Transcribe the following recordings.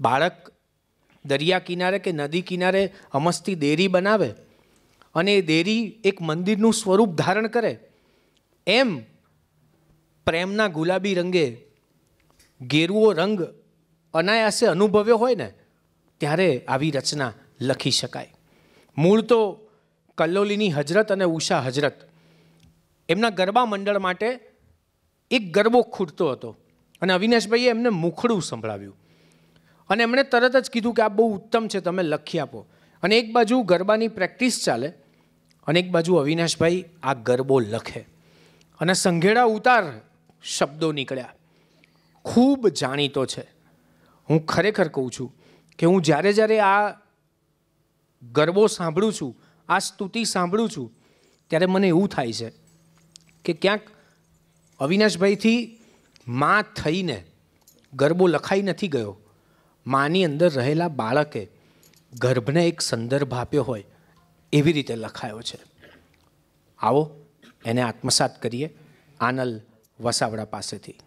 બાળક દરિયા કિનારે કે નદી કિનારે અમસ્તી દેરી બનાવે અને એ દેરી એક મંદિરનું સ્વરૂપ ધારણ કરે, એમ પ્રેમના ગુલાબી રંગે ગેરુઓ રંગ અનાયાસે અનુભવ્યો હોય ને ત્યારે આવી રચના લખી શકાય. મૂળ તો કલ્લોલીની હજરત અને ઉષા હજરત એમના ગરબા મંડળ માટે એક ગરબો ખૂટતો હતો અને અવિનાશભાઈએ એમને મુખડું સંભળાવ્યું અને એમણે તરત જ કીધું કે આ બહુ ઉત્તમ છે, તમે લખી આપો. અને એક બાજુ ગરબાની પ્રેક્ટિસ ચાલે અને એક બાજુ અવિનાશભાઈ આ ગરબો લખે અને સંઘેડા ઉતાર શબ્દો નીકળ્યા. ખૂબ જાણીતો છે. હું ખરેખર કહું છું કે હું જ્યારે જ્યારે આ ગરબો સાંભળું છું, આ સ્તુતિ સાંભળું છું, ત્યારે મને એવું થાય છે કે ક્યાંક અવિનાશભાઈથી માં થઈને ગરબો લખાઈ નથી ગયો, માની અંદર રહેલા બાળકે ગર્ભને એક સંદર્ભ આપ્યો હોય એવી રીતે લખાયો છે. આવો એને આત્મસાત કરીએ આનલ વસાવડા પાસેથી.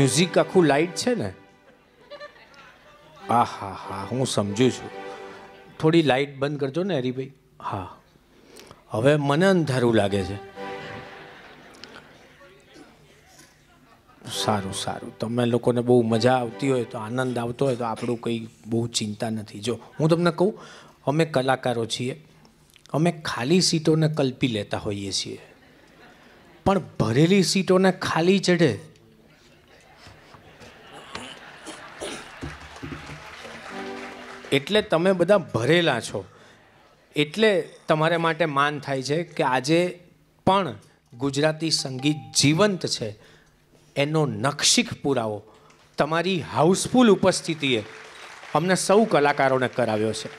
મ્યુઝિક આખું લાઇટ છે ને? હા હા હા, હું સમજુ છું. થોડી લાઇટ બંધ કરજો ને હરીભાઈ. હા, હવે મને અંધારું લાગે છે. સારું સારું, તમે લોકોને બહુ મજા આવતી હોય તો, આનંદ આવતો હોય તો આપણું કંઈ બહુ ચિંતા નથી. જો હું તમને કહું, અમે કલાકારો છીએ, અમે ખાલી સીટોને કલ્પી લેતા હોઈએ છીએ, પણ ભરેલી સીટોને ખાલી ચઢે. એટલે તમે બધા ભરેલા છો, એટલે તમારા માટે માન થાય છે કે આજે પણ ગુજરાતી સંગીત જીવંત છે એનો નખશીખ પુરાવો તમારી હાઉસફુલ ઉપસ્થિતિએ અમને સૌ કલાકારોને કરાવ્યો છે.